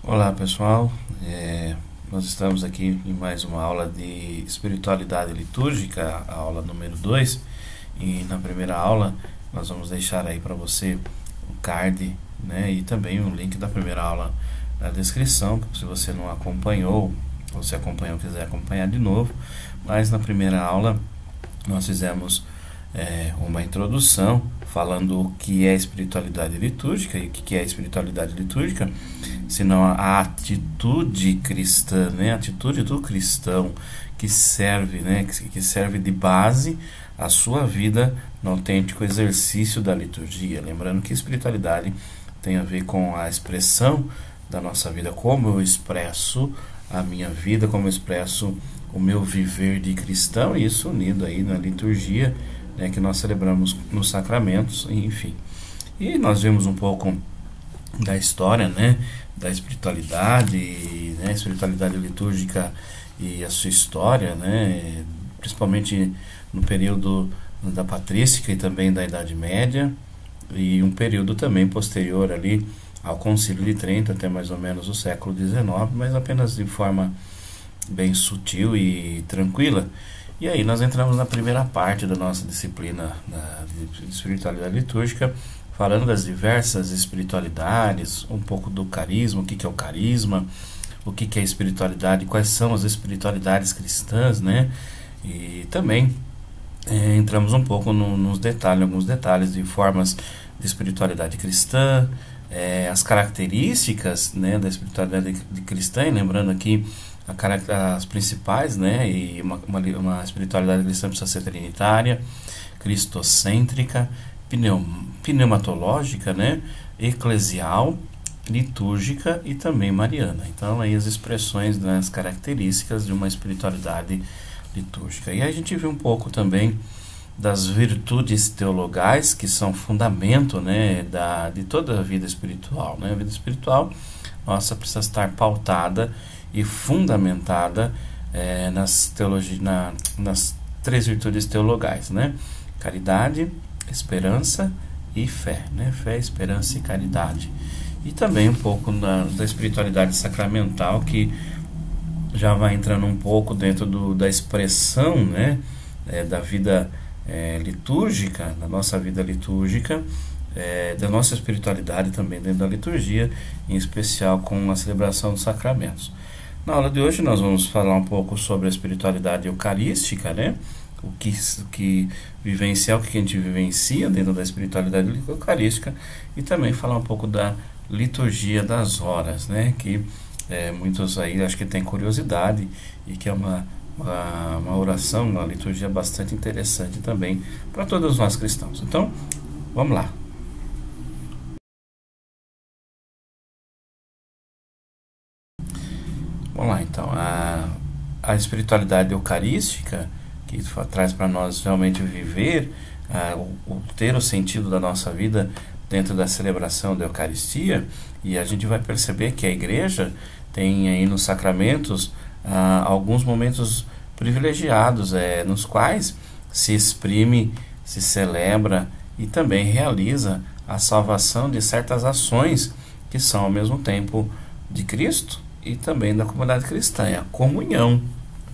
Olá pessoal, nós estamos aqui em mais uma aula de espiritualidade litúrgica, a aula número 2, e na primeira aula nós vamos deixar aí para você o card, né, e também o link da primeira aula na descrição, se você não acompanhou, ou se acompanhou quiser acompanhar de novo. Mas na primeira aula nós fizemos uma introdução falando o que é espiritualidade litúrgica. E o que é espiritualidade litúrgica? Senão a atitude cristã, né? A atitude do cristão que serve, né? que serve de base à sua vida no autêntico exercício da liturgia. Lembrando que espiritualidade tem a ver com a expressão da nossa vida, como eu expresso a minha vida, como eu expresso o meu viver de cristão, e isso unido aí na liturgia, né, que nós celebramos nos sacramentos, enfim. E nós vimos um pouco da história, né, da espiritualidade, né, espiritualidade litúrgica e a sua história, né, principalmente no período da patrística e também da Idade Média, e um período também posterior ali ao Concílio de Trento, até mais ou menos o século XIX, mas apenas de forma bem sutil e tranquila. E aí nós entramos na primeira parte da nossa disciplina de espiritualidade litúrgica, falando das diversas espiritualidades, um pouco do carisma, o que é o carisma, o que é espiritualidade, quais são as espiritualidades cristãs, né? E também entramos um pouco nos detalhes, alguns detalhes de formas de espiritualidade cristã, as características, né, da espiritualidade cristã, e lembrando aqui as principais, né, e uma espiritualidade cristã precisa ser trinitária, cristocêntrica, pneumatológica, né, eclesial, litúrgica e também mariana. Então aí as expressões das características de uma espiritualidade litúrgica. E aí a gente viu um pouco também das virtudes teologais, que são fundamento, né, de toda a vida espiritual, né? A vida espiritual nossa precisa estar pautada e fundamentada nas três virtudes teologais, né? Caridade, esperança e fé, né? Fé, esperança e caridade. E também um pouco da espiritualidade sacramental, que já vai entrando um pouco dentro da expressão, né, da vida litúrgica, da nossa vida litúrgica, da nossa espiritualidade também dentro da liturgia, em especial com a celebração dos sacramentos. Na aula de hoje nós vamos falar um pouco sobre a espiritualidade eucarística, né? O que vivenciar, o que a gente vivencia dentro da espiritualidade eucarística, e também falar um pouco da liturgia das horas, né? Que muitos aí acho que têm curiosidade, e que é uma oração, uma liturgia bastante interessante também para todos nós cristãos. Então, vamos lá. Vamos lá, então. A espiritualidade eucarística, que traz para nós realmente viver, ter o sentido da nossa vida dentro da celebração da Eucaristia, e a gente vai perceber que a igreja tem aí nos sacramentos alguns momentos privilegiados, nos quais se exprime, se celebra e também realiza a salvação de certas ações que são ao mesmo tempo de Cristo e também da comunidade cristã, é a comunhão.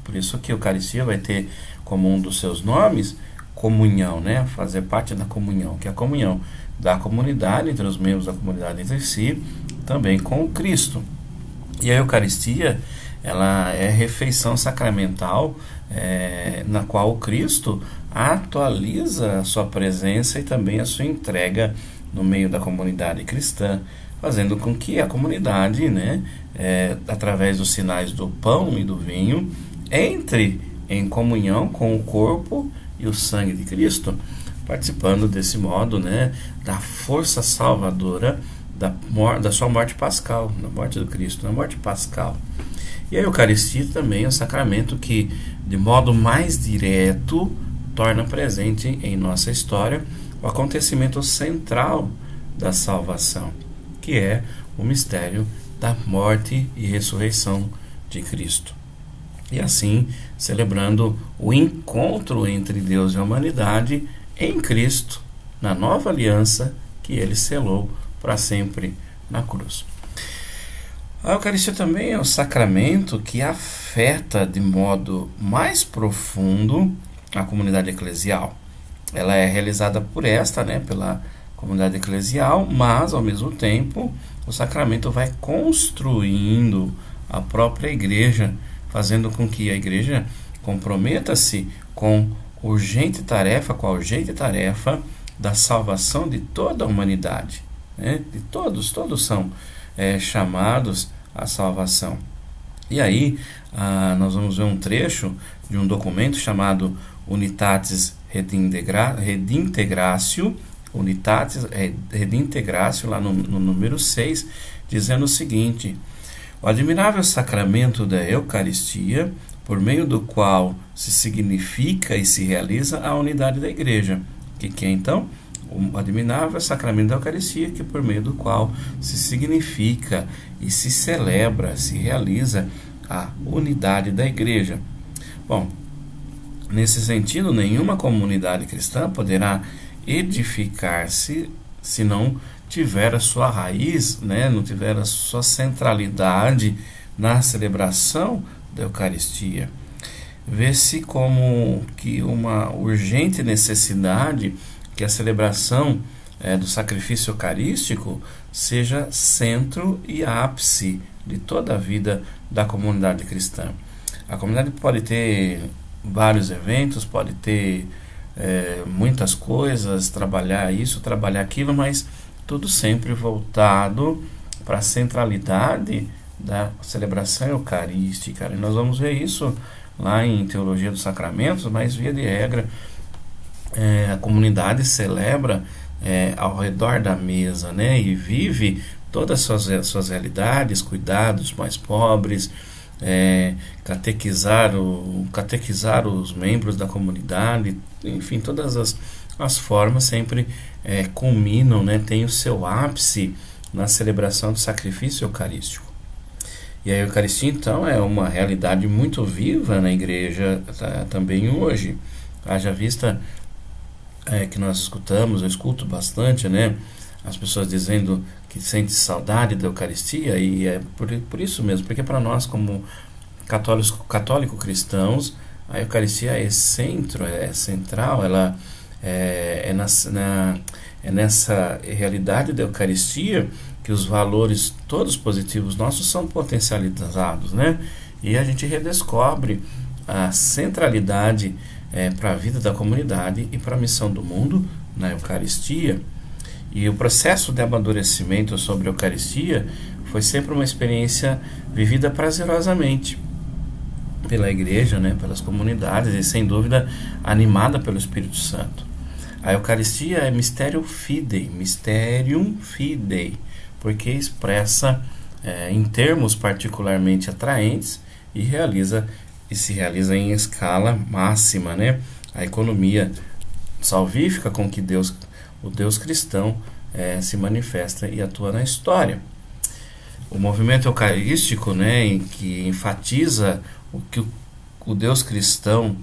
Por isso que a Eucaristia vai ter como um dos seus nomes comunhão, né? Fazer parte da comunhão, que é a comunhão da comunidade, entre os membros da comunidade entre si, também com o Cristo. E a Eucaristia, ela é refeição sacramental, na qual o Cristo atualiza a sua presença e também a sua entrega no meio da comunidade cristã, fazendo com que a comunidade, né, através dos sinais do pão e do vinho, entre em comunhão com o corpo e o sangue de Cristo, participando desse modo, né, da força salvadora da sua morte pascal, da morte do Cristo, na morte pascal. E a Eucaristia também é um sacramento que, de modo mais direto, torna presente em nossa história o acontecimento central da salvação, que é o mistério da morte e ressurreição de Cristo. E assim, celebrando o encontro entre Deus e a humanidade em Cristo, na nova aliança que ele selou para sempre na cruz. A Eucaristia também é um sacramento que afeta de modo mais profundo a comunidade eclesial. Ela é realizada por pela comunidade eclesial, mas ao mesmo tempo o sacramento vai construindo a própria igreja, fazendo com que a igreja comprometa-se com a urgente tarefa da salvação de toda a humanidade, de todos são chamados à salvação. E aí nós vamos ver um trecho de um documento chamado Unitatis Redintegratio, lá no número 6, dizendo o seguinte: o admirável sacramento da Eucaristia, por meio do qual se significa e se realiza a unidade da Igreja. Que é então? O admirável sacramento da Eucaristia, que por meio do qual se significa e se celebra, se realiza a unidade da Igreja. Bom, nesse sentido, nenhuma comunidade cristã poderá edificar-se se não tiver a sua raiz, não tiver a sua centralidade na celebração da Eucaristia. Vê-se como que uma urgente necessidade que a celebração do sacrifício eucarístico seja centro e ápice de toda a vida da comunidade cristã. A comunidade pode ter vários eventos, pode ter muitas coisas, trabalhar isso, trabalhar aquilo, mas tudo sempre voltado para a centralidade da celebração eucarística. E nós vamos ver isso lá em Teologia dos Sacramentos, mas via de regra a comunidade celebra ao redor da mesa, e vive todas as suas realidades, cuidar dos mais pobres, catequizar os membros da comunidade, enfim, todas as formas sempre culminam, tem o seu ápice na celebração do sacrifício eucarístico. E a Eucaristia, então, é uma realidade muito viva na igreja também hoje. Haja vista que nós eu escuto bastante, as pessoas dizendo que sente saudade da Eucaristia, e é por isso mesmo, porque para nós, como católico cristãos, a Eucaristia é central, ela é nessa realidade da Eucaristia que os valores todos positivos nossos são potencializados, e a gente redescobre a centralidade para a vida da comunidade e para a missão do mundo na Eucaristia. E o processo de amadurecimento sobre a Eucaristia foi sempre uma experiência vivida prazerosamente pela igreja, pelas comunidades, e sem dúvida animada pelo Espírito Santo. A Eucaristia é Mysterium Fidei, porque expressa em termos particularmente atraentes e se realiza em escala máxima, a economia salvífica com que o Deus cristão se manifesta e atua na história. O movimento eucarístico, em que enfatiza o que o Deus cristão,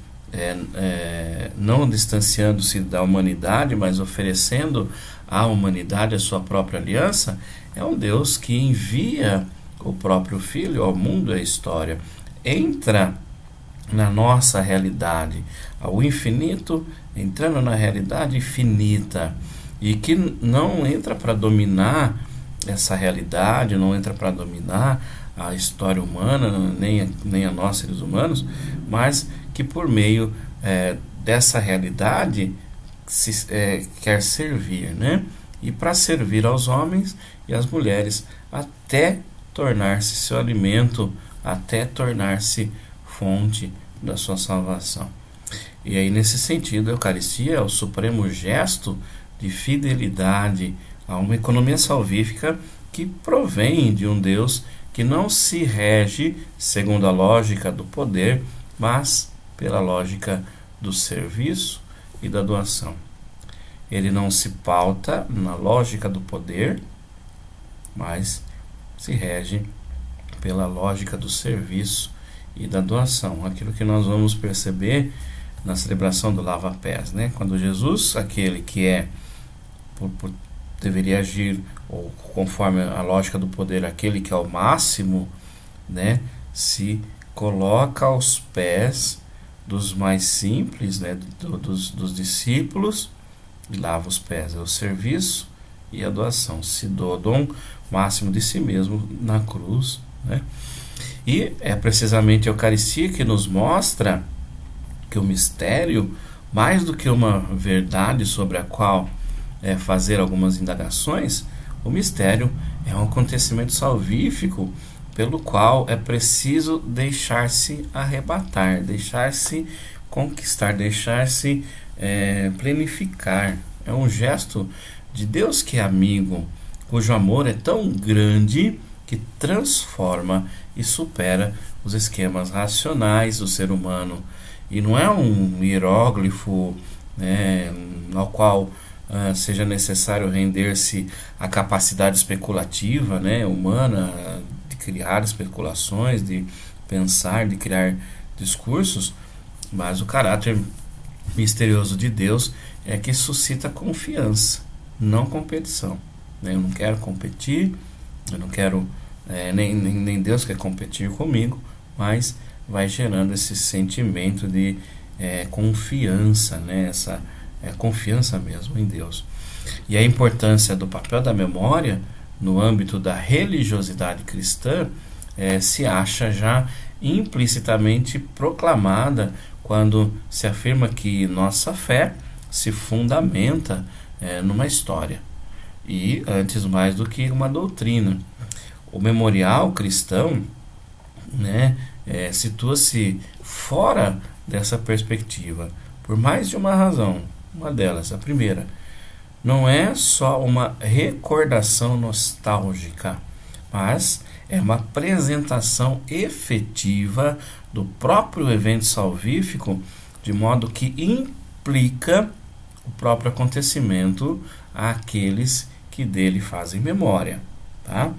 não distanciando-se da humanidade, mas oferecendo à humanidade a sua própria aliança, é um Deus que envia o próprio Filho ao mundo e à história. Entra na nossa realidade, ao infinito, entrando na realidade finita, e que não entra para dominar essa realidade, não entra para dominar a história humana, nem a nós seres humanos, mas que por meio dessa realidade quer servir, e para servir aos homens e às mulheres até tornar-se seu alimento, até tornar-se fonte da sua salvação. E aí, nesse sentido, a Eucaristia é o supremo gesto de fidelidade a uma economia salvífica que provém de um Deus que não se rege segundo a lógica do poder, mas pela lógica do serviço e da doação. Ele não se pauta na lógica do poder, mas se rege pela lógica do serviço e da doação. Aquilo que nós vamos perceber na celebração do lava-pés, Quando Jesus, aquele que é deveria agir, ou conforme a lógica do poder, aquele que é o máximo, né, se coloca aos pés dos mais simples, né, dos discípulos, e lava os pés. É o serviço e a doação. Se doa o máximo de si mesmo na cruz, né? E é precisamente a Eucaristia que nos mostra que o mistério, mais do que uma verdade sobre a qual fazer algumas indagações, o mistério é um acontecimento salvífico pelo qual é preciso deixar-se arrebatar, deixar-se conquistar, deixar-se planificar. É um gesto de Deus que é amigo, cujo amor é tão grande que transforma e supera os esquemas racionais do ser humano. E não é um hieróglifo, né, ao qual seja necessário render-se à capacidade especulativa, né, humana, de criar especulações, de pensar, de criar discursos, mas o caráter misterioso de Deus é que suscita confiança, não competição. Eu não quero competir, eu não quero, nem Deus quer competir comigo, mas vai gerando esse sentimento de confiança, né? Essa confiança mesmo em Deus. E a importância do papel da memória no âmbito da religiosidade cristã se acha já implicitamente proclamada quando se afirma que nossa fé se fundamenta numa história e antes mais do que uma doutrina. O memorial cristão, né, situa-se fora dessa perspectiva por mais de uma razão. Uma delas, a primeira, não é só uma recordação nostálgica, mas é uma apresentação efetiva do próprio evento salvífico, de modo que implica o próprio acontecimento àqueles que dele fazem memória, tá?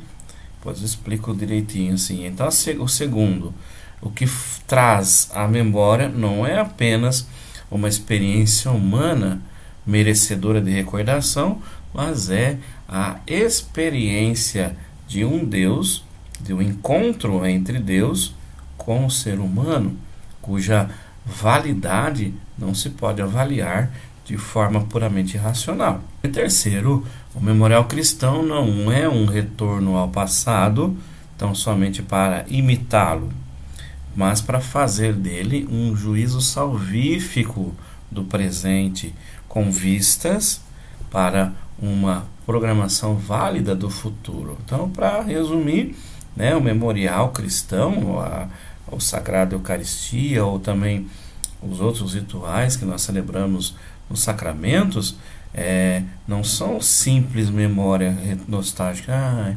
Depois eu explico direitinho assim. Então, o segundo, o que traz a memória não é apenas uma experiência humana merecedora de recordação, mas é a experiência de um Deus, de um encontro entre Deus com o ser humano, cuja validade não se pode avaliar de forma puramente racional. E terceiro, o memorial cristão não é um retorno ao passado, tão somente para imitá-lo, mas para fazer dele um juízo salvífico do presente, com vistas para uma programação válida do futuro. Então, para resumir, né, o memorial cristão, o Sagrado Eucaristia, ou também os outros rituais que nós celebramos nos sacramentos, não são simples memória nostálgica.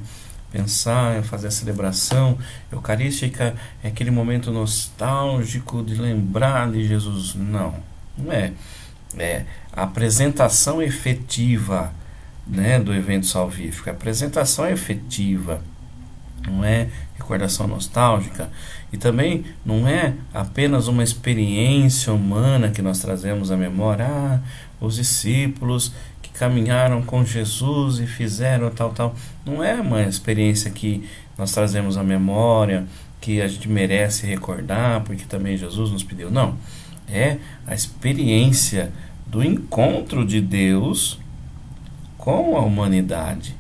Pensar, fazer a celebração eucarística é aquele momento nostálgico de lembrar de Jesus. Não é. É a apresentação efetiva, né, do evento salvífico. A apresentação efetiva, não é recordação nostálgica. E também não é apenas uma experiência humana que nós trazemos à memória. Os discípulos que caminharam com Jesus e fizeram tal. Não é uma experiência que nós trazemos à memória, que a gente merece recordar, porque também Jesus nos pediu. Não. É a experiência do encontro de Deus com a humanidade.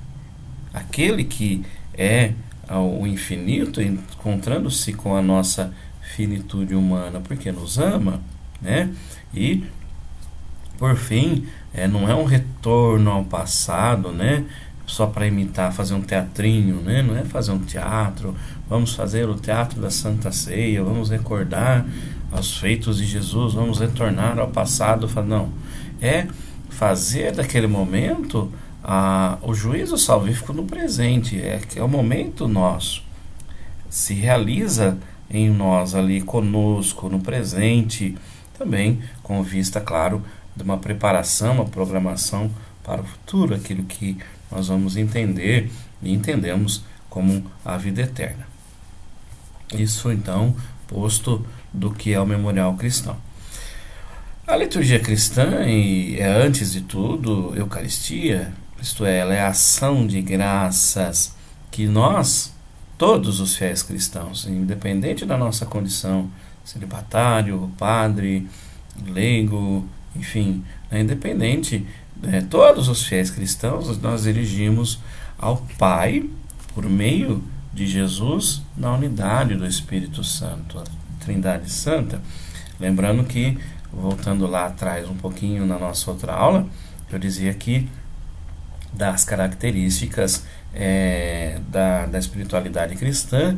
Aquele que é o infinito encontrando-se com a nossa finitude humana, porque nos ama, né? E por fim, não é um retorno ao passado, né, só para imitar, fazer um teatrinho, né? Não é fazer um teatro, vamos fazer o teatro da Santa Ceia, vamos recordar os feitos de Jesus, vamos retornar ao passado. Não, é fazer daquele momento o juízo salvífico no presente, que é o momento nosso, se realiza em nós ali conosco, no presente, também com vista, claro, de uma preparação, uma programação para o futuro, aquilo que nós vamos entender e entendemos como a vida eterna. Isso então, posto do que é o memorial cristão. A liturgia cristã é, antes de tudo, Eucaristia, isto é, ela é a ação de graças que nós, todos os fiéis cristãos, independente da nossa condição, celibatário, padre, leigo, enfim, independente, todos os fiéis cristãos, nós dirigimos ao Pai por meio de Jesus na unidade do Espírito Santo, a Trindade Santa. Lembrando que, voltando lá atrás um pouquinho na nossa outra aula, eu dizia que das características da espiritualidade cristã,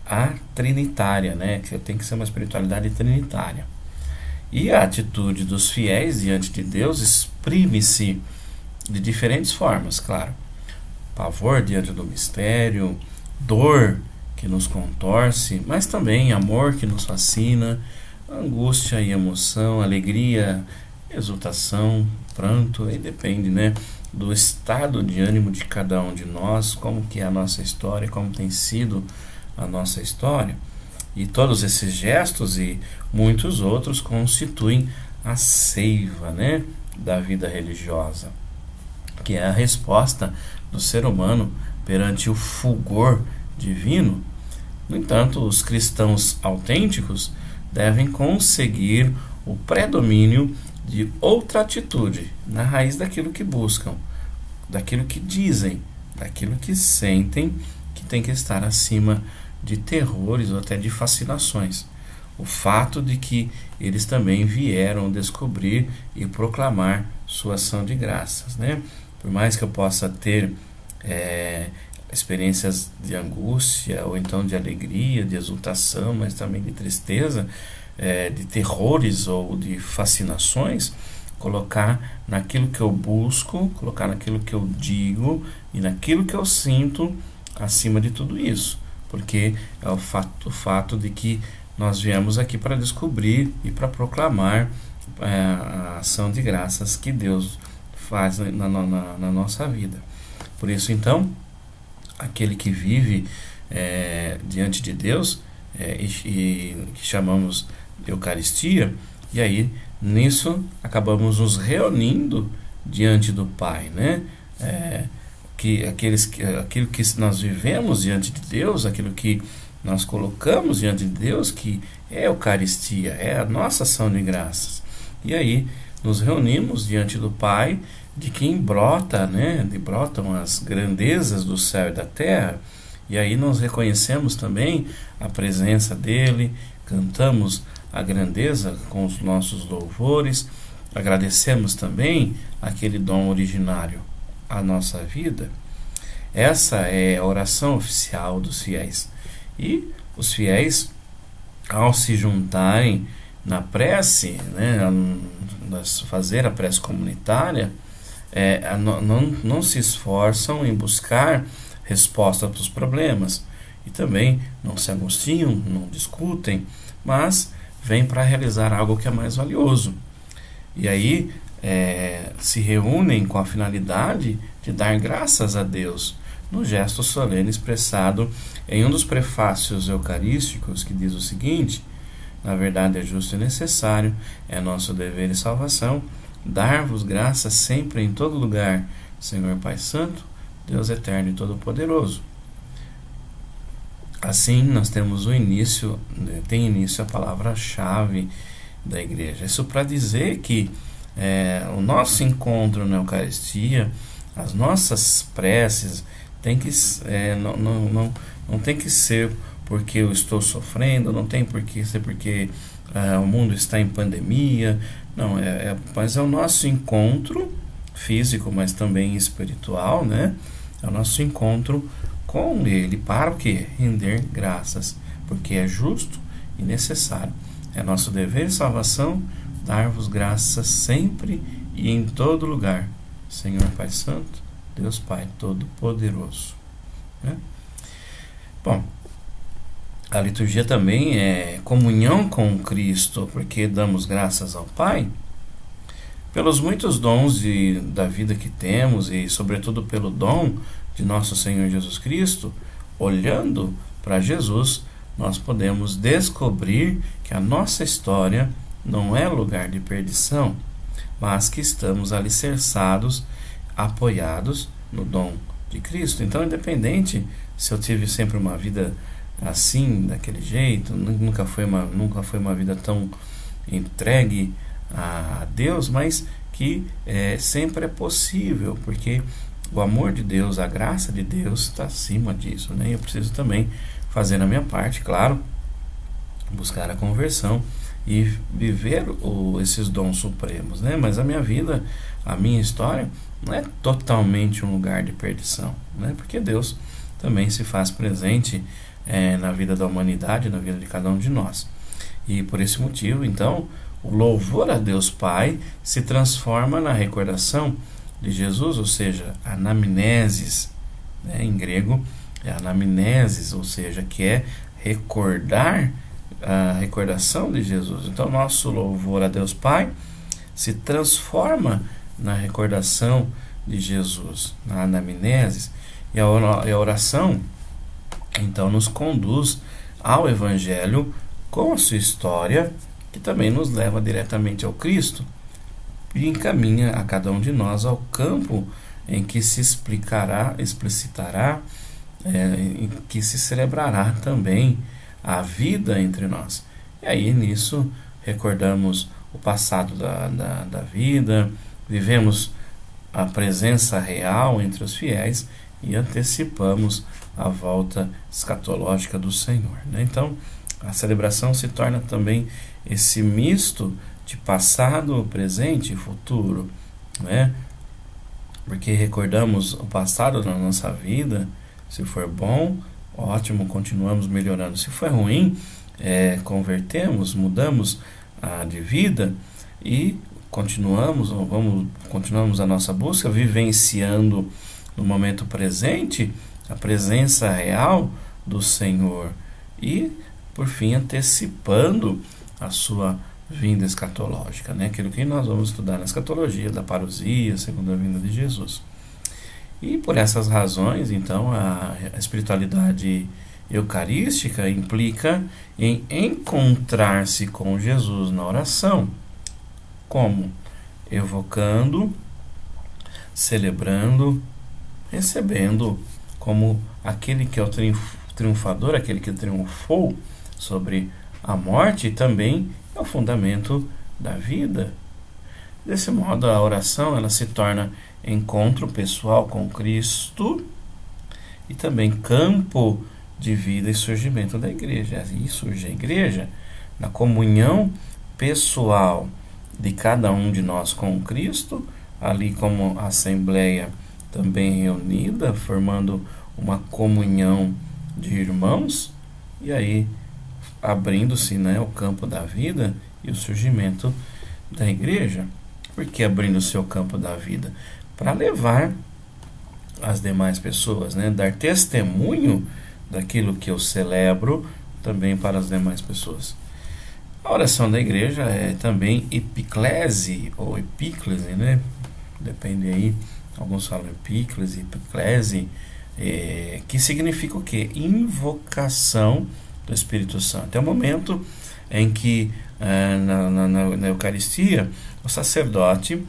a trinitária, né? Que tem que ser uma espiritualidade trinitária. E a atitude dos fiéis diante de Deus exprime-se de diferentes formas, claro. Pavor diante do mistério, dor que nos contorce, mas também amor que nos fascina, angústia e emoção, alegria, exultação, pranto, aí depende, né, do estado de ânimo de cada um de nós, como que é a nossa história, como tem sido a nossa história. E todos esses gestos e muitos outros constituem a seiva, né, da vida religiosa, que é a resposta do ser humano perante o fulgor divino. No entanto, os cristãos autênticos devem conseguir o predomínio de outra atitude na raiz daquilo que buscam, daquilo que dizem, daquilo que sentem, que tem que estar acima de terrores ou até de fascinações. O fato de que eles também vieram descobrir e proclamar sua ação de graças, né? Por mais que eu possa ter experiências de angústia, ou então de alegria, de exultação, mas também de tristeza, de terrores ou de fascinações, colocar naquilo que eu busco, colocar naquilo que eu digo e naquilo que eu sinto acima de tudo isso, porque é o fato de que nós viemos aqui para descobrir e para proclamar a ação de graças que Deus faz na nossa vida. Por isso, então, aquele que vive diante de Deus, e que chamamos de Eucaristia, e aí nisso acabamos nos reunindo diante do Pai, né? Aquilo que nós vivemos diante de Deus, aquilo que nós colocamos diante de Deus, que é a Eucaristia, é a nossa ação de graças. E aí nos reunimos diante do Pai, de quem brotam as grandezas do céu e da terra, e aí nós reconhecemos também a presença dele, cantamos a grandeza com os nossos louvores, agradecemos também aquele dom originário à nossa vida. Essa é a oração oficial dos fiéis. E os fiéis, ao se juntarem na prece, né, fazer a prece comunitária, não se esforçam em buscar resposta para os problemas, e também não se angustiam, não discutem, mas vêm para realizar algo que é mais valioso. E aí se reúnem com a finalidade de dar graças a Deus, no gesto solene expressado em um dos prefácios eucarísticos, que diz o seguinte: na verdade é justo e necessário, é nosso dever e salvação, dar-vos graças sempre em todo lugar, Senhor Pai Santo, Deus eterno e todo-poderoso. Assim nós temos tem início a palavra-chave da igreja. Isso para dizer que o nosso encontro na Eucaristia, as nossas preces, não tem que ser porque eu estou sofrendo, não tem por que ser porque o mundo está em pandemia, não, mas é o nosso encontro físico, mas também espiritual, né? É o nosso encontro com Ele, para o quê? Render graças, porque é justo e necessário. É nosso dever e salvação dar-vos graças sempre e em todo lugar, Senhor Pai Santo, Deus Pai Todo-Poderoso, né? Bom, a liturgia também é comunhão com Cristo, porque damos graças ao Pai pelos muitos dons da vida que temos, e sobretudo pelo dom de nosso Senhor Jesus Cristo. Olhando para Jesus, nós podemos descobrir que a nossa história não é lugar de perdição, mas que estamos alicerçados apoiados no dom de Cristo. Então, independente se eu tive sempre uma vida assim, daquele jeito, nunca foi uma vida tão entregue a Deus, mas que sempre é possível, porque o amor de Deus, a graça de Deus está acima disso, né? Eu preciso também fazer a minha parte, claro, buscar a conversão e viver esses dons supremos, né? Mas a minha vida, a minha história não é totalmente um lugar de perdição, né? Porque Deus também se faz presente na vida da humanidade, na vida de cada um de nós. E por esse motivo, então, o louvor a Deus Pai se transforma na recordação de Jesus, ou seja, anamnesis, né? Em grego é anamnesis, ou seja, que é recordar a recordação de Jesus. Então, nosso louvor a Deus Pai se transforma na recordação de Jesus, na anamnesis, e a oração então nos conduz ao Evangelho com a sua história, que também nos leva diretamente ao Cristo e encaminha a cada um de nós ao campo em que se explicitará, em que se celebrará também a vida entre nós. E aí nisso recordamos o passado da vida, vivemos a presença real entre os fiéis e antecipamos a volta escatológica do Senhor, né? Então a celebração se torna também esse misto de passado, presente e futuro, né? Porque recordamos o passado na nossa vida. Se for bom, ótimo, continuamos melhorando. Se for ruim, convertemos, mudamos de vida e continuamos a nossa busca, vivenciando no momento presente a presença real do Senhor e, por fim, antecipando a sua vinda escatológica, né? Aquilo que nós vamos estudar na escatologia da parousia, segunda vinda de Jesus. E por essas razões, então, a espiritualidade eucarística implica em encontrar-se com Jesus na oração. Como? Evocando, celebrando, recebendo como aquele que é o triunfador, aquele que triunfou sobre a morte, também é o fundamento da vida. Desse modo, a oração ela se torna encontro pessoal com Cristo e também campo de vida e surgimento da igreja. E surge a igreja na comunhão pessoal de cada um de nós com Cristo, ali como assembleia também reunida, formando uma comunhão de irmãos, e aí abrindo-se, né, o campo da vida e o surgimento da igreja. Por que abrindo o seu campo da vida? Para levar as demais pessoas, né, dar testemunho daquilo que eu celebro também para as demais pessoas. A oração da igreja é também epiclese ou epíclese, né? Depende aí, alguns falam epíclese, epiclese, que significa o quê? Invocação do Espírito Santo. É o momento em que na Eucaristia o sacerdote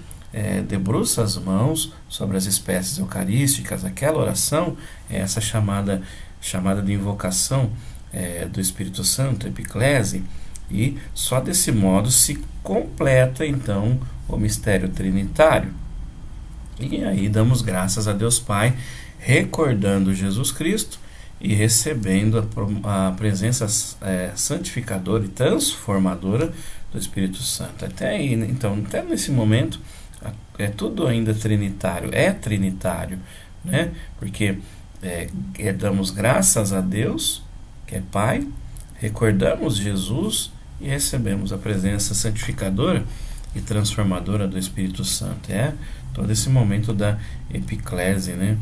debruça as mãos sobre as espécies eucarísticas. Aquela oração é essa chamada de invocação do Espírito Santo, epiclese, e só desse modo se completa então o mistério trinitário. E aí damos graças a Deus Pai, recordando Jesus Cristo e recebendo a presença santificadora e transformadora do Espírito Santo. Até aí, então, até nesse momento, é tudo ainda trinitário, né? Porque damos graças a Deus, que é Pai, recordamos Jesus e recebemos a presença santificadora e transformadora do Espírito Santo. É todo esse momento da epiclese, né?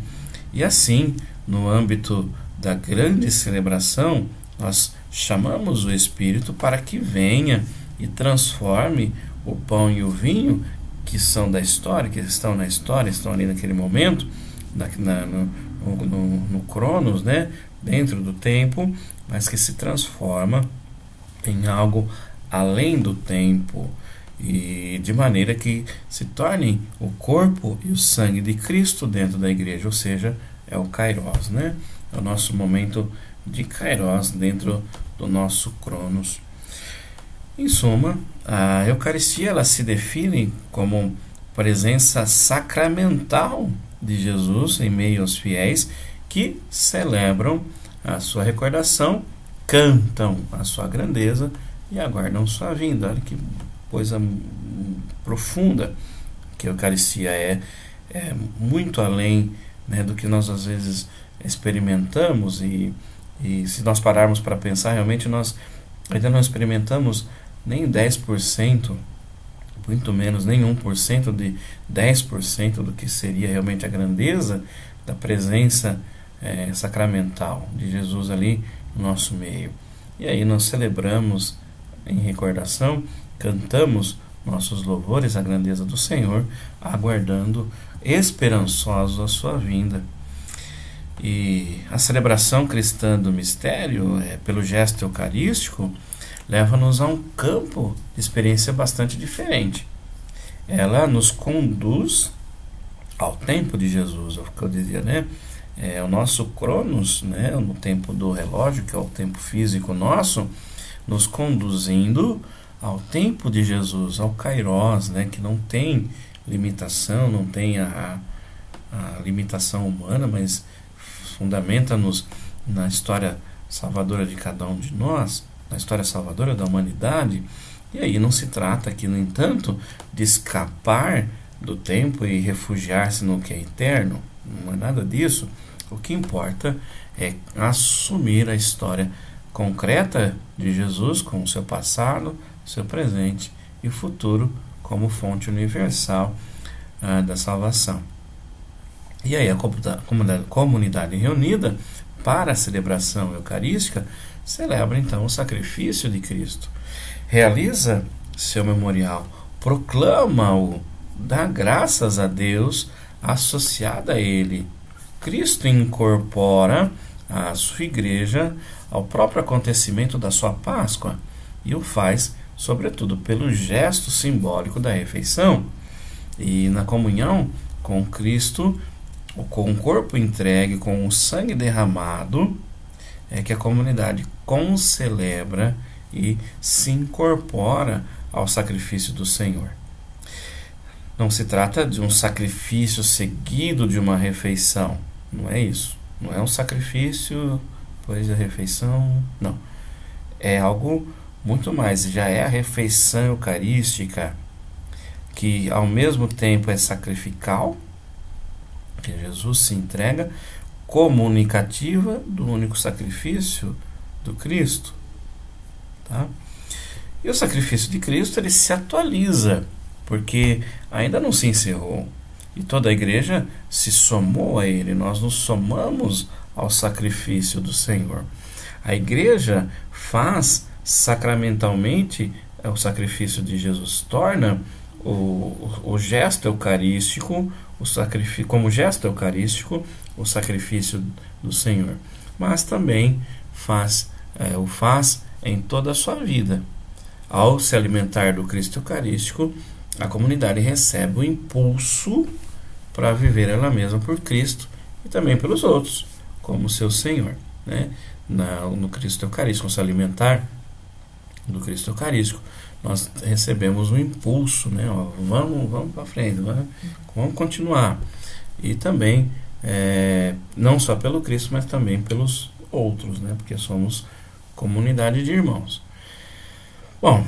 E assim, no âmbito da grande celebração, nós chamamos o Espírito para que venha e transforme o pão e o vinho que são da história, que estão na história, estão ali naquele momento, no Cronos, né? Dentro do tempo, mas que se transforma em algo além do tempo. e de maneira que se tornem o corpo e o sangue de Cristo dentro da igreja, ou seja, é o Kairos, né? É o nosso momento de Kairos dentro do nosso Cronos. Em suma, a Eucaristia ela se define como presença sacramental de Jesus em meio aos fiéis que celebram a sua recordação, cantam a sua grandeza e aguardam sua vinda. Olha que coisa profunda que a Eucaristia é muito além, né, do que nós às vezes experimentamos e se nós pararmos para pensar, realmente nós ainda não experimentamos nem 10%, muito menos nem 1% de 10% do que seria realmente a grandeza da presença sacramental de Jesus ali no nosso meio. E aí nós celebramos em recordação, cantamos nossos louvores à grandeza do Senhor, aguardando esperançosos a sua vinda. E a celebração cristã do mistério, pelo gesto eucarístico, leva-nos a um campo de experiência bastante diferente. Ela nos conduz ao tempo de Jesus, é o que eu dizia, né? O nosso Cronos, né? No tempo do relógio, que é o tempo físico nosso, nos conduzindo ao tempo de Jesus, ao Kairos, né? Que não tem limitação, não tem a limitação humana, mas fundamenta-nos na história salvadora de cada um de nós, na história salvadora da humanidade. E aí não se trata aqui, no entanto, de escapar do tempo e refugiar-se no que é eterno. Não é nada disso. O que importa é assumir a história concreta de Jesus com o seu passado, seu presente e o futuro como fonte universal da salvação. E aí a comunidade reunida para a celebração eucarística celebra então o sacrifício de Cristo, realiza seu memorial, proclama-o, dá graças a Deus associada a ele. Cristo incorpora a sua igreja ao próprio acontecimento da sua Páscoa e o faz, sobretudo, pelo gesto simbólico da refeição. E na comunhão com Cristo, com o corpo entregue, com o sangue derramado, é que a comunidade concelebra e se incorpora ao sacrifício do Senhor. Não se trata de um sacrifício seguido de uma refeição, não é isso. Não é um sacrifício depois da refeição, não. É algo muito mais, já é a refeição eucarística, que ao mesmo tempo é sacrificial, que Jesus se entrega, comunicativa do único sacrifício do Cristo. Tá? E o sacrifício de Cristo ele se atualiza, porque ainda não se encerrou. E toda a igreja se somou a ele. Nós nos somamos ao sacrifício do Senhor. A igreja faz sacramentalmente o sacrifício de Jesus, torna o gesto eucarístico, como gesto eucarístico, o sacrifício do Senhor. Mas também o faz em toda a sua vida. Ao se alimentar do Cristo eucarístico, a comunidade recebe o impulso para viver ela mesma por Cristo e também pelos outros, como seu Senhor, né? No Cristo eucarístico, se alimentar do Cristo eucarístico, nós recebemos um impulso, né? Vamos para frente, vamos continuar. E também, não só pelo Cristo, mas também pelos outros, né? Porque somos comunidade de irmãos. Bom,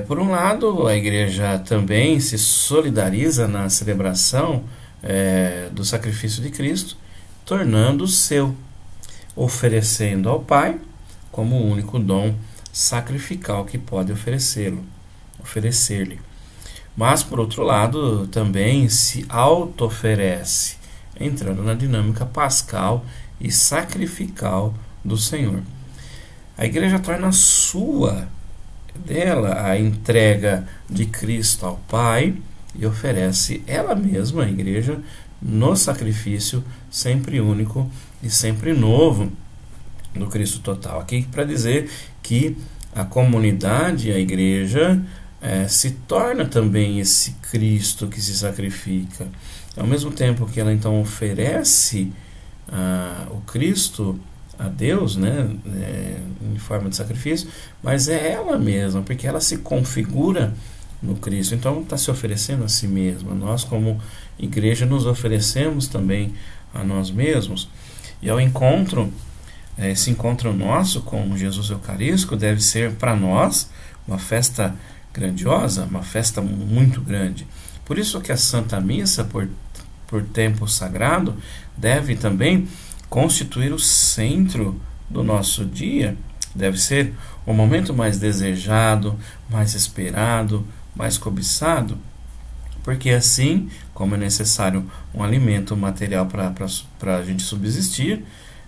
por um lado, a igreja também se solidariza na celebração do sacrifício de Cristo, tornando-o seu, oferecendo ao Pai como o único dom sacrificial que pode oferecer-lhe. Mas, por outro lado, também se auto-oferece, entrando na dinâmica pascal e sacrificial do Senhor. A igreja torna dela a entrega de Cristo ao Pai e oferece ela mesma, a igreja, no sacrifício sempre único e sempre novo do Cristo total. Aqui para dizer que a comunidade, a igreja, se torna também esse Cristo que se sacrifica. Ao mesmo tempo que ela então oferece o Cristo a Deus, né, em forma de sacrifício, mas é ela mesma, porque ela se configura no Cristo, então está se oferecendo a si mesma. Nós, como igreja, nos oferecemos também a nós mesmos. E ao encontro, esse encontro nosso com Jesus Eucarístico deve ser para nós uma festa grandiosa, uma festa muito grande. Por isso que a Santa Missa, por tempo sagrado, deve também constituir o centro do nosso dia. Deve ser o momento mais desejado, mais esperado, mais cobiçado, porque assim, como é necessário um alimento material para a gente subsistir,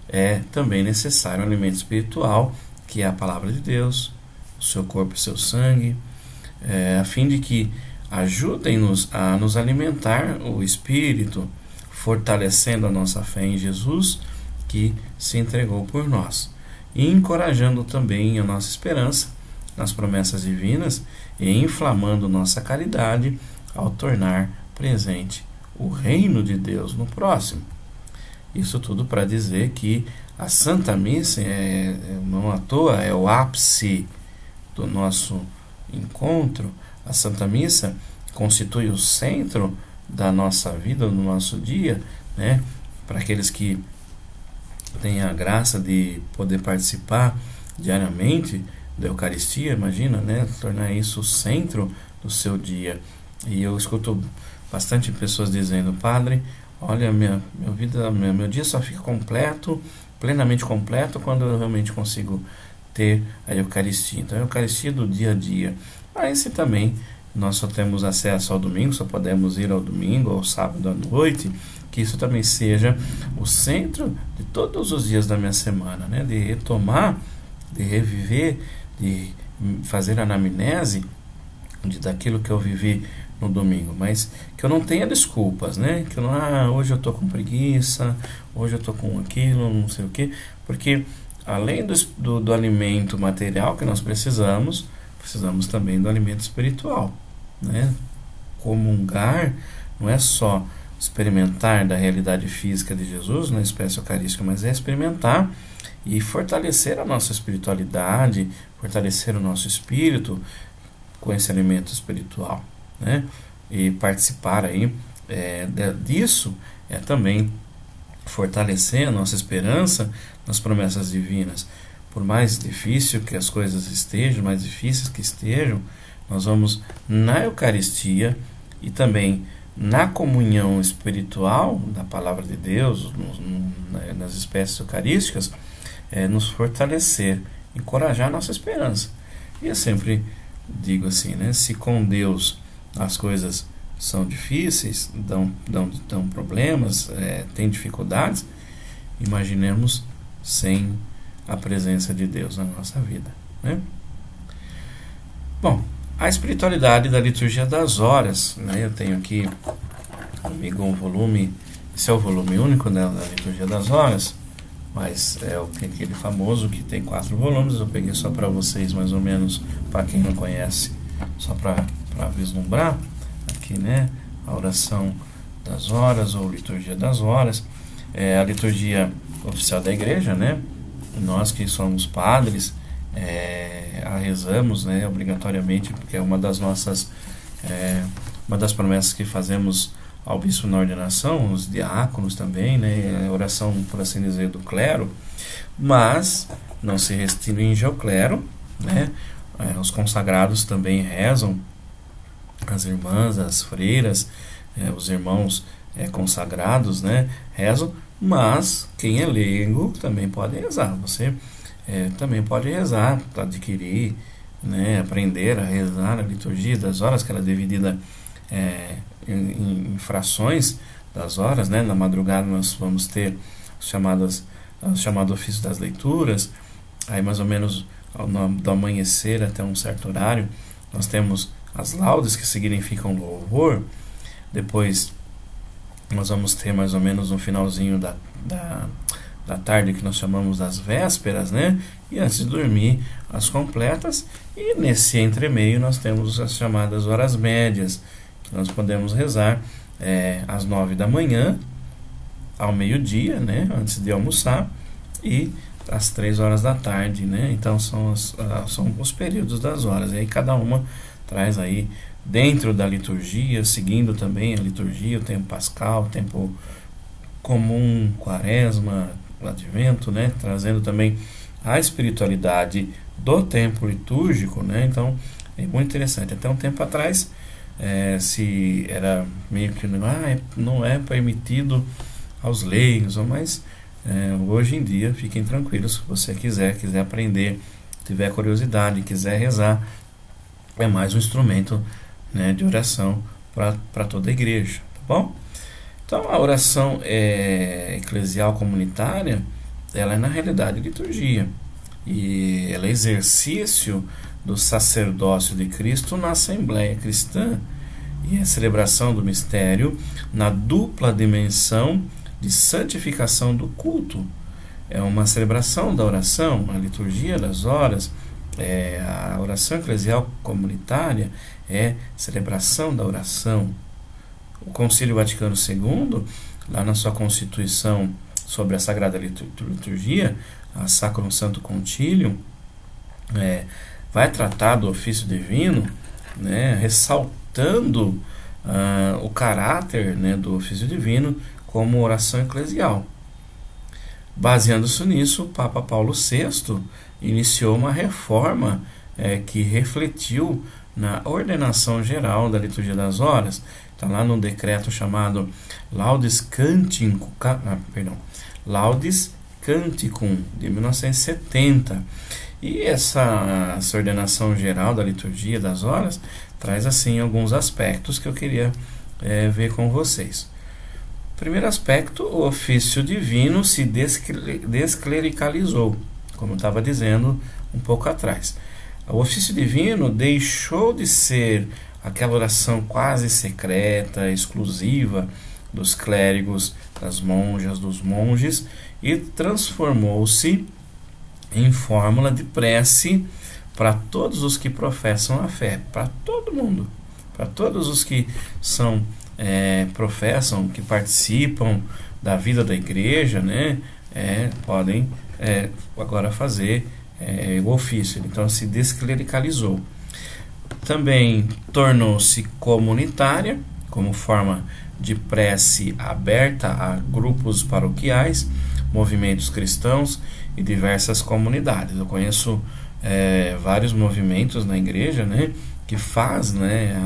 é também necessário um alimento espiritual, que é a palavra de Deus, o seu corpo e seu sangue, a fim de que ajudem-nos a nos alimentar o espírito, fortalecendo a nossa fé em Jesus, que se entregou por nós, e encorajando também a nossa esperança nas promessas divinas e inflamando nossa caridade ao tornar presente o reino de Deus no próximo. Isso tudo para dizer que a Santa Missa, não à toa, é o ápice do nosso encontro. A Santa Missa constitui o centro da nossa vida, do nosso dia, né? Para aqueles que têm a graça de poder participar diariamente da Eucaristia, imagina, né? Tornar isso o centro do seu dia. E eu escuto bastante pessoas dizendo: Padre, olha, minha vida, meu dia só fica completo, plenamente completo, quando eu realmente consigo ter a Eucaristia. Então, a Eucaristia do dia a dia. Mas se também nós só temos acesso ao domingo, só podemos ir ao domingo, ao sábado à noite, que isso também seja o centro de todos os dias da minha semana, né? De retomar, de reviver, de fazer anamnese daquilo que eu vivi no domingo, mas que eu não tenha desculpas, né? Que eu não, hoje eu estou com preguiça, hoje eu estou com aquilo, não sei o quê, porque além do alimento material que nós precisamos também do alimento espiritual, né? Comungar não é só experimentar da realidade física de Jesus na espécie eucarística, mas é experimentar e fortalecer a nossa espiritualidade, fortalecer o nosso espírito com esse alimento espiritual, né? E participar aí disso é também fortalecer a nossa esperança nas promessas divinas. Por mais difícil que as coisas estejam, mais difíceis que estejam, nós vamos na Eucaristia e também na comunhão espiritual da Palavra de Deus, nas espécies eucarísticas, nos fortalecer, encorajar a nossa esperança. E eu sempre digo assim, né? Se com Deus as coisas são difíceis, dão problemas, tem dificuldades, imaginemos sem a presença de Deus na nossa vida, né? Bom, a espiritualidade da liturgia das horas, né? Eu tenho aqui comigo um volume, esse é o volume único, né, da liturgia das horas, mas é aquele famoso que tem 4 volumes. Eu peguei só para vocês, mais ou menos, para quem não conhece, só para vislumbrar aqui, né? A oração das horas ou liturgia das horas, a liturgia oficial da igreja, né? Nós que somos padres, a rezamos, né, obrigatoriamente, porque é uma das nossas, uma das promessas que fazemos ao bispo na ordenação, os diáconos também, né, a oração, por assim dizer, do clero, mas não se restringe ao clero, né? Os consagrados também rezam, as irmãs, as freiras, os irmãos consagrados, né, rezam, mas quem é leigo também pode rezar. Você também pode rezar, adquirir, né, aprender a rezar a liturgia das horas, que ela é dividida em frações das horas, né? Na madrugada nós vamos ter o chamado ofício das leituras, aí mais ou menos do amanhecer até um certo horário nós temos as laudes, que significam louvor. Depois nós vamos ter mais ou menos no finalzinho da tarde, que nós chamamos das vésperas, né? E antes de dormir, as completas. E nesse entremeio nós temos as chamadas horas médias, que nós podemos rezar às 9 da manhã, ao meio-dia, né? Antes de almoçar, e às 3 horas da tarde, né? Então são os períodos das horas. E aí cada uma traz aí dentro da liturgia, seguindo também a liturgia, o tempo pascal, o tempo comum, quaresma, o advento, né? Trazendo também a espiritualidade do tempo litúrgico, né? Então é muito interessante. Até um tempo atrás se era meio que não é permitido aos leigos, mas hoje em dia fiquem tranquilos. Se você quiser aprender, tiver curiosidade, quiser rezar, é mais um instrumento, né, de oração para toda a igreja, tá bom? Então a oração eclesial comunitária, ela é na realidade liturgia, e ela é exercício do sacerdócio de Cristo na Assembleia Cristã, e é celebração do mistério na dupla dimensão de santificação do culto. É uma celebração da oração, a liturgia das horas. A oração eclesial comunitária é celebração da oração. O Concílio Vaticano II, lá na sua Constituição sobre a Sagrada Liturgia, a Sacrum Sanctum Concilium, vai tratar do ofício divino, né, ressaltando o caráter, né, do ofício divino como oração eclesial. Baseando-se nisso, o Papa Paulo VI iniciou uma reforma que refletiu na ordenação geral da liturgia das horas. Está lá no decreto chamado Laudes Canticum, de 1970. E essa ordenação geral da liturgia das horas traz assim alguns aspectos que eu queria ver com vocês. Primeiro aspecto, o ofício divino se desclericalizou, como eu estava dizendo um pouco atrás. O ofício divino deixou de ser aquela oração quase secreta, exclusiva dos clérigos, das monjas, dos monges, e transformou-se em fórmula de prece para todos os que professam a fé, para todo mundo, para todos os que professam, que participam da vida da igreja, né? Podem agora fazer o ofício. Então se desclericalizou. Também tornou-se comunitária, como forma de prece aberta a grupos paroquiais, movimentos cristãos e diversas comunidades. Eu conheço vários movimentos na igreja, né, que faz, né,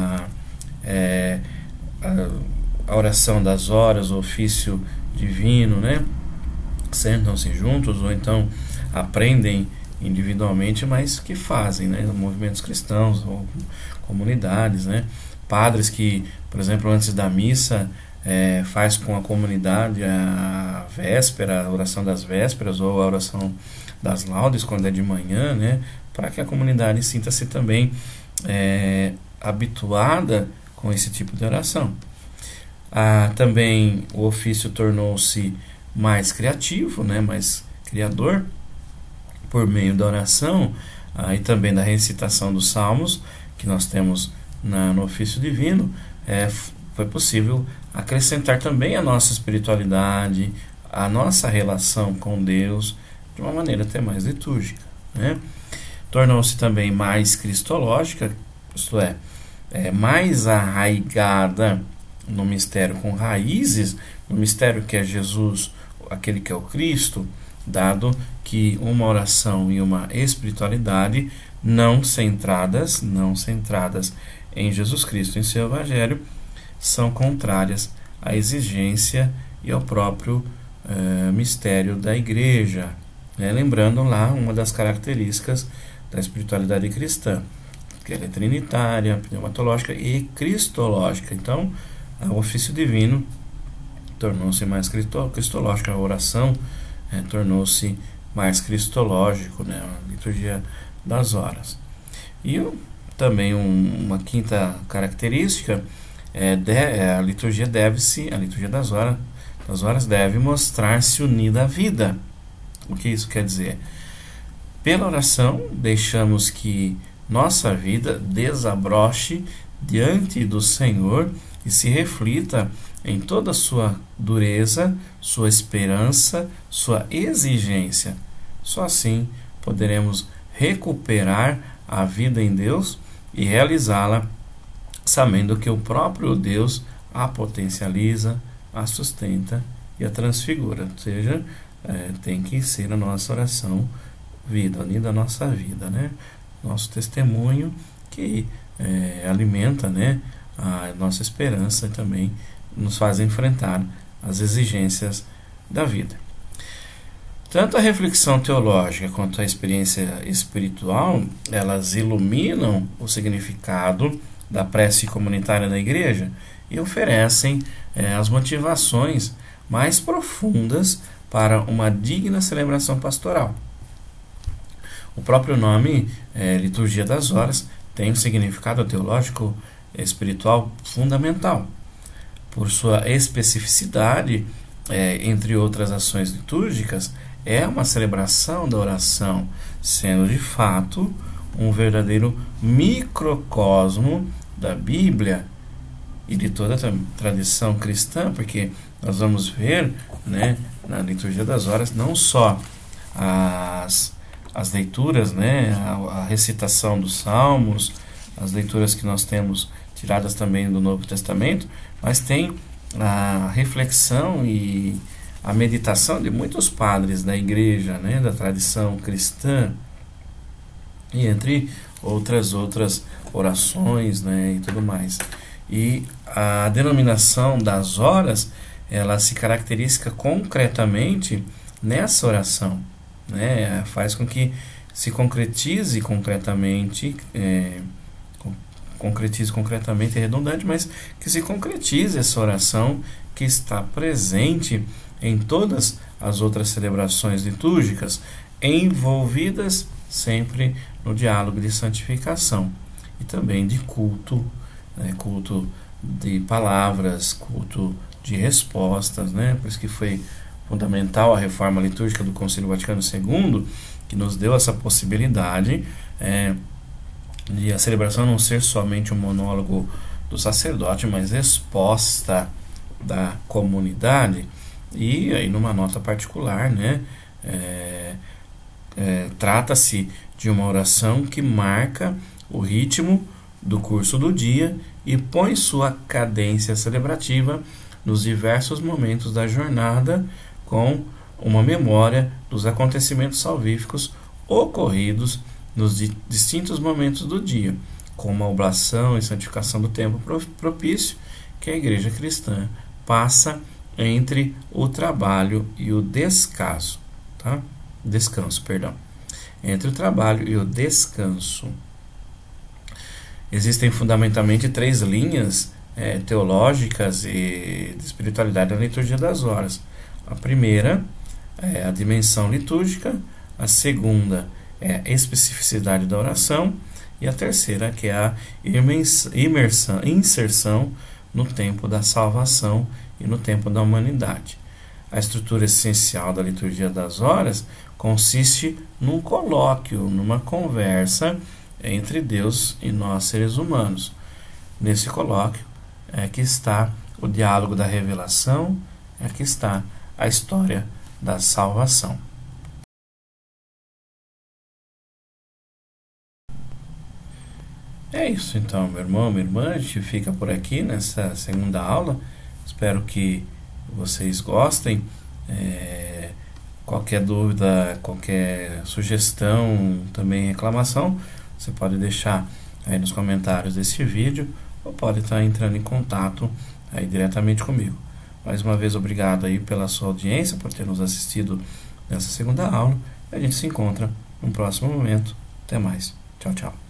a oração das horas, o ofício divino, né, sentam-se juntos ou então aprendem individualmente, mas que fazem, né, movimentos cristãos ou comunidades, né, padres que, por exemplo, antes da missa faz com a comunidade a véspera, a oração das vésperas ou a oração das laudes quando é de manhã, né, para que a comunidade sinta-se também habituada com esse tipo de oração. Também o ofício tornou-se mais criativo, né, mais criador, por meio da oração e também da recitação dos salmos que nós temos no ofício divino. Foi possível acrescentar também a nossa espiritualidade, a nossa relação com Deus de uma maneira até mais litúrgica, né? Tornou-se também mais cristológica, isto é, mais arraigada no mistério, com raízes no mistério que é Jesus, aquele que é o Cristo, dado que uma oração e uma espiritualidade não centradas em Jesus Cristo, em seu Evangelho, são contrárias à exigência e ao próprio mistério da Igreja. Lembrando lá uma das características da espiritualidade cristã, que ela é trinitária, pneumatológica e cristológica. Então, o ofício divino tornou-se mais cristológico, a oração tornou-se mais cristológico, né? A liturgia das horas. E também uma quinta característica a liturgia das horas deve mostrar-se unida à vida. O que isso quer dizer? Pela oração, deixamos que nossa vida desabroche diante do Senhor e se reflita em toda a sua dureza, sua esperança, sua exigência. Só assim poderemos recuperar a vida em Deus e realizá-la sabendo que o próprio Deus a potencializa, a sustenta e a transfigura. Ou seja, tem que ser a nossa oração vida, ali da nossa vida, né? Nosso testemunho que alimenta, né, a nossa esperança e também nos faz enfrentar as exigências da vida. Tanto a reflexão teológica quanto a experiência espiritual, elas iluminam o significado da prece comunitária da igreja e oferecem as motivações mais profundas para uma digna celebração pastoral. O próprio nome, Liturgia das Horas, tem um significado teológico espiritual fundamental. Por sua especificidade, entre outras ações litúrgicas, é uma celebração da oração, sendo de fato um verdadeiro microcosmo da Bíblia e de toda a tradição cristã, porque nós vamos ver, né, na Liturgia das Horas não só as leituras, né, a recitação dos salmos, as leituras que nós temos tiradas também do Novo Testamento, mas tem a reflexão e a meditação de muitos padres da igreja, né, da tradição cristã, e entre outras orações, né, e tudo mais. E a denominação das horas, ela se caracteriza concretamente nessa oração, né, faz com que se concretize concretamente, é redundante, mas que se concretize essa oração que está presente em todas as outras celebrações litúrgicas, envolvidas sempre no diálogo de santificação e também de culto, né, culto de palavras, culto de respostas, né, por isso que foi fundamental a reforma litúrgica do Concílio Vaticano II, que nos deu essa possibilidade de a celebração não ser somente um monólogo do sacerdote, mas exposta da comunidade. E aí, numa nota particular, né, trata-se de uma oração que marca o ritmo do curso do dia e põe sua cadência celebrativa nos diversos momentos da jornada, com uma memória dos acontecimentos salvíficos ocorridos nos distintos momentos do dia, como a oblação e santificação do tempo propício que a igreja cristã passa entre o trabalho e o descanso, tá? Entre o trabalho e o descanso. Existem fundamentalmente 3 linhas teológicas e de espiritualidade na liturgia das horas. A primeira é a dimensão litúrgica, a segunda é a especificidade da oração e a terceira que é a inserção no tempo da salvação e no tempo da humanidade. A estrutura essencial da liturgia das horas consiste num colóquio, numa conversa entre Deus e nós seres humanos. Nesse colóquio é que está o diálogo da revelação, é que está a história da salvação. É isso então, meu irmão, minha irmã, a gente fica por aqui nessa segunda aula. Espero que vocês gostem. Qualquer dúvida, qualquer sugestão, também reclamação, você pode deixar aí nos comentários desse vídeo ou pode estar entrando em contato aí diretamente comigo. Mais uma vez, obrigado aí pela sua audiência, por ter nos assistido nessa segunda aula. A gente se encontra no próximo momento. Até mais. Tchau, tchau.